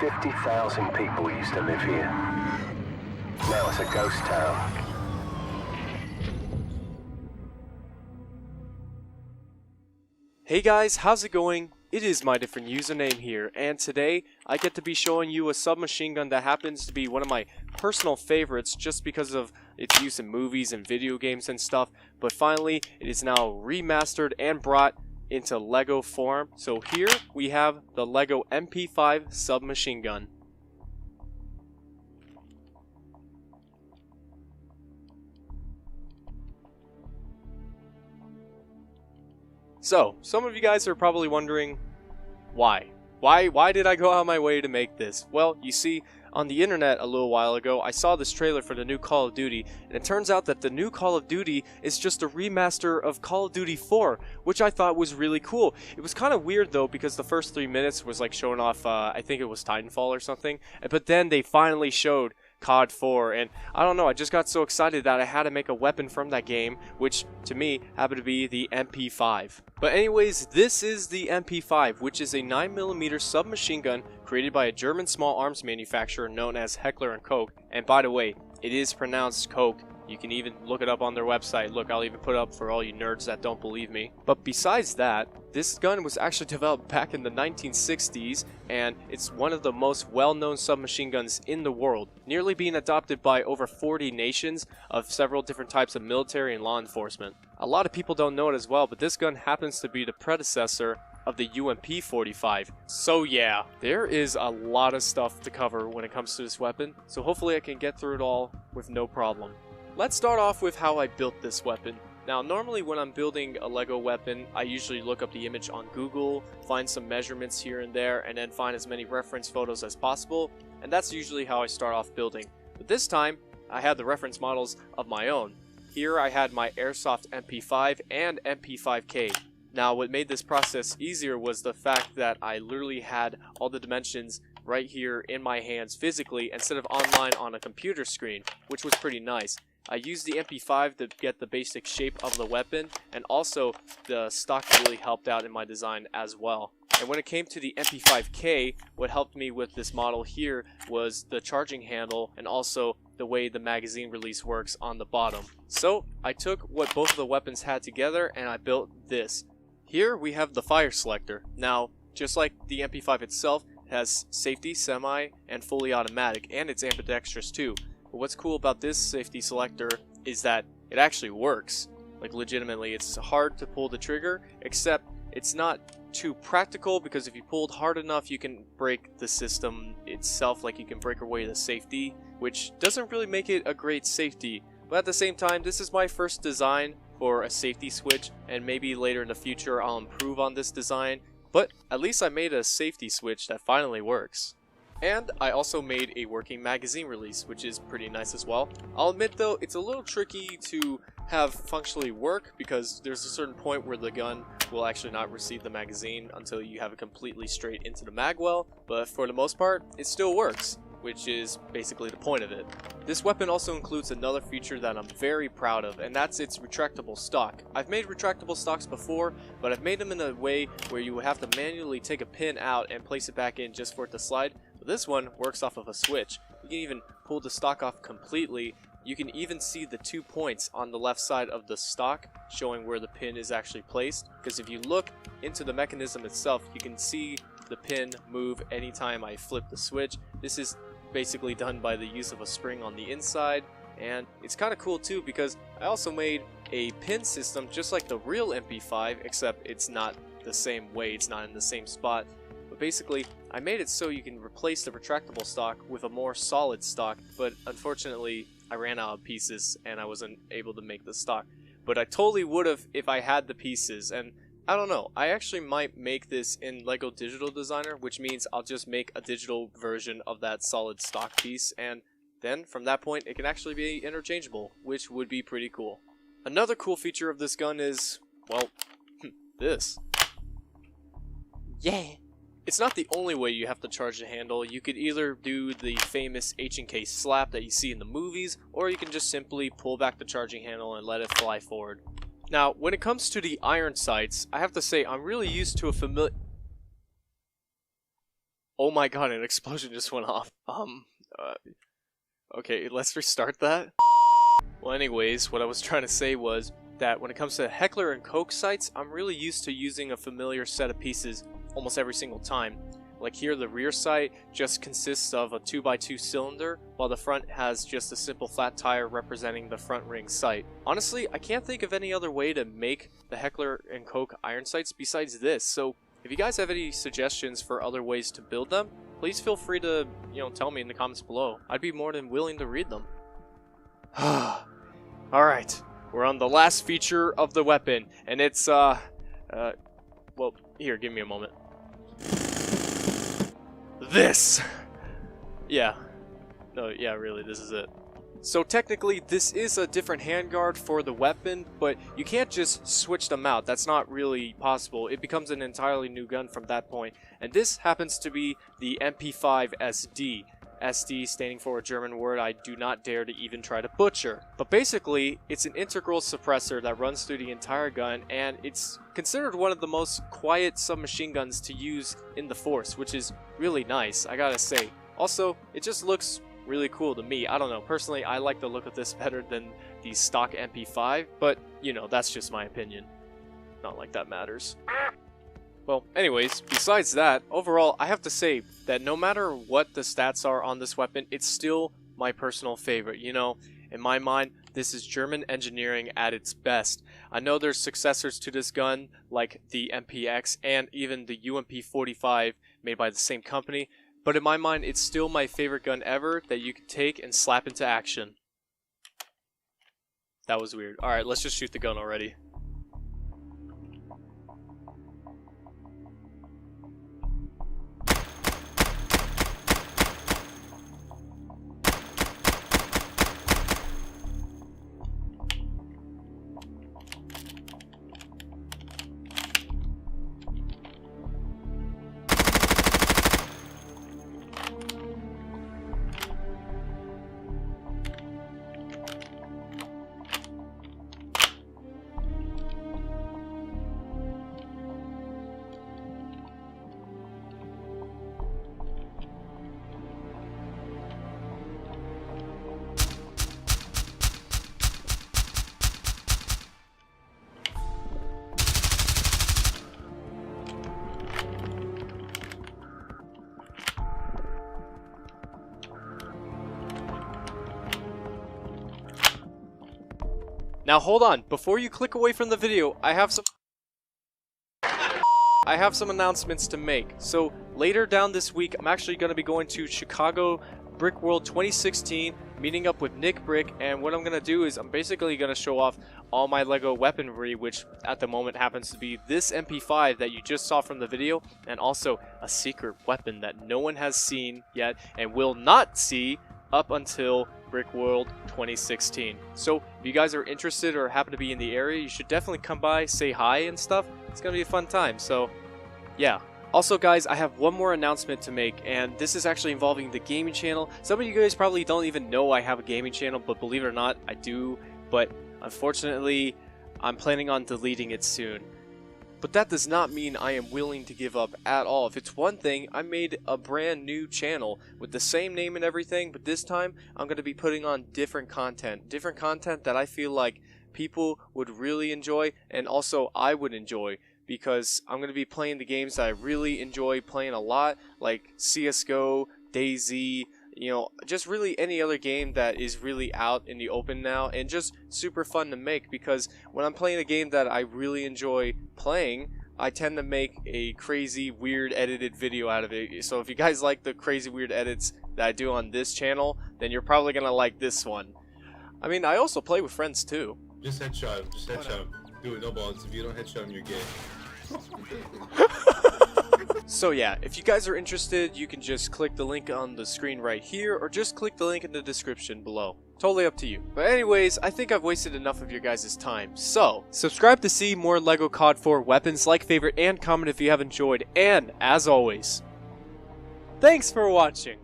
50,000 people used to live here. Now it's a ghost town. Hey guys, how's it going? It is my different username here, and today I get to be showing you a submachine gun that happens to be one of my personal favorites just because of its use in movies and video games and stuff, but finally it is now remastered and brought into LEGO form. So here we have the LEGO MP5 Submachine Gun. So, some of you guys are probably wondering, why? Why did I go out of my way to make this? Well, you see, on the internet a little while ago, I saw this trailer for the new Call of Duty, and it turns out that the new Call of Duty is just a remaster of Call of Duty 4, which I thought was really cool. It was kind of weird though, because the first 3 minutes was like showing off, I think it was Titanfall or something, but then they finally showed COD 4, and I don't know, I just got so excited that I had to make a weapon from that game, which to me happened to be the MP5. But anyways, this is the MP5, which is a 9mm submachine gun created by a German small arms manufacturer known as Heckler & Koch, and by the way, it is pronounced Koch. You can even look it up on their website. Look, I'll even put it up for all you nerds that don't believe me. But besides that, this gun was actually developed back in the 1960s, and it's one of the most well-known submachine guns in the world, nearly being adopted by over 40 nations of several different types of military and law enforcement. A lot of people don't know it as well, but this gun happens to be the predecessor of the MP45. So yeah, there is a lot of stuff to cover when it comes to this weapon, so hopefully I can get through it all with no problem. Let's start off with how I built this weapon. Now, normally when I'm building a LEGO weapon, I usually look up the image on Google, find some measurements here and there, and then find as many reference photos as possible, and that's usually how I start off building. But this time, I had the reference models of my own. Here I had my Airsoft MP5 and MP5K. Now, what made this process easier was the fact that I literally had all the dimensions right here in my hands physically instead of online on a computer screen, which was pretty nice. I used the MP5 to get the basic shape of the weapon, and also the stock really helped out in my design as well. And when it came to the MP5K, what helped me with this model here was the charging handle and also the way the magazine release works on the bottom. So I took what both of the weapons had together and I built this. Here we have the fire selector. Now, just like the MP5 itself, it has safety, semi, and fully automatic, and it's ambidextrous too. But what's cool about this safety selector is that it actually works. Like, legitimately, it's hard to pull the trigger, except it's not too practical, because if you pulled hard enough you can break the system itself, like you can break away the safety, which doesn't really make it a great safety. But at the same time, this is my first design for a safety switch, and maybe later in the future I'll improve on this design, but at least I made a safety switch that finally works. And I also made a working magazine release, which is pretty nice as well. I'll admit though, it's a little tricky to have functionally work, because there's a certain point where the gun will actually not receive the magazine until you have it completely straight into the magwell, but for the most part, it still works, which is basically the point of it. This weapon also includes another feature that I'm very proud of, and that's its retractable stock. I've made retractable stocks before, but I've made them in a way where you would have to manually take a pin out and place it back in just for it to slide. But this one works off of a switch. You can even pull the stock off completely. You can even see the 2 points on the left side of the stock showing where the pin is actually placed, because if you look into the mechanism itself, you can see the pin move anytime I flip the switch. This is basically done by the use of a spring on the inside, and it's kind of cool too, because I also made a pin system just like the real MP5, except it's not the same way, it's not in the same spot. But basically, I made it so you can replace the retractable stock with a more solid stock, but unfortunately I ran out of pieces and I wasn't able to make the stock. But I totally would have if I had the pieces, and I don't know, I actually might make this in LEGO Digital Designer, which means I'll just make a digital version of that solid stock piece, and then from that point it can actually be interchangeable, which would be pretty cool. Another cool feature of this gun is, well, this. Yeah! It's not the only way you have to charge the handle. You could either do the famous H&K slap that you see in the movies, or you can just simply pull back the charging handle and let it fly forward. Now, when it comes to the iron sights, I have to say I'm really used to a Oh my god, an explosion just went off. Okay, let's restart that. Well, anyways, what I was trying to say was that when it comes to Heckler & Koch sights, I'm really used to using a familiar set of pieces almost every single time. Like here, the rear sight just consists of a 2x2 cylinder, while the front has just a simple flat tire representing the front ring sight. Honestly, I can't think of any other way to make the Heckler & Koch iron sights besides this, so if you guys have any suggestions for other ways to build them, please feel free to, tell me in the comments below. I'd be more than willing to read them. Alright, we're on the last feature of the weapon, and it's, well, here, give me a moment. This! Yeah. No, yeah, really, this is it. So technically, this is a different handguard for the weapon, but you can't just switch them out. That's not really possible. It becomes an entirely new gun from that point. And this happens to be the MP5 SD. SD standing for a German word I do not dare to even try to butcher. But basically, it's an integral suppressor that runs through the entire gun, and it's considered one of the most quiet submachine guns to use in the Force, which is really nice, I gotta say. Also, it just looks really cool to me. I don't know, personally, I like the look of this better than the stock MP5, but, that's just my opinion. Not like that matters. Well, anyways, besides that, overall, I have to say that no matter what the stats are on this weapon, it's still my personal favorite. In my mind, this is German engineering at its best. I know there's successors to this gun, like the MPX and even the UMP45 made by the same company, but in my mind, it's still my favorite gun ever that you can take and slap into action. That was weird. Alright, let's just shoot the gun already. Now hold on, before you click away from the video, I have some announcements to make. So later down this week, I'm actually going to be going to Chicago Brick World 2016, meeting up with Nick Brick, and what I'm going to do is I'm basically going to show off all my LEGO weaponry, which at the moment happens to be this MP5 that you just saw from the video, and also a secret weapon that no one has seen yet and will not see up until Brick World 2016. So if you guys are interested or happen to be in the area, you should definitely come by, say hi and stuff. It's gonna be a fun time, so yeah. Also guys, I have one more announcement to make, and this is actually involving the gaming channel. Some of you guys probably don't even know I have a gaming channel, but believe it or not, I do. But unfortunately, I'm planning on deleting it soon. But that does not mean I am willing to give up at all. If it's one thing, I made a brand new channel with the same name and everything, but this time I'm going to be putting on different content that I feel like people would really enjoy, and also I would enjoy, because I'm going to be playing the games that I really enjoy playing a lot, like CSGO, DayZ, just really any other game that is really out in the open now and just super fun to make, because when I'm playing a game that I really enjoy playing, I tend to make a crazy, weird, edited video out of it. So if you guys like the crazy, weird edits that I do on this channel, then you're probably going to like this one. I mean, I also play with friends too. Just headshot him, just headshot him. Do it, no balls. If you don't headshot him, you're gay. So yeah, if you guys are interested, you can just click the link on the screen right here, or just click the link in the description below. Totally up to you. But anyways, I think I've wasted enough of your guys' time. So, subscribe to see more LEGO COD 4 weapons, like, favorite, and comment if you have enjoyed. And, as always, thanks for watching!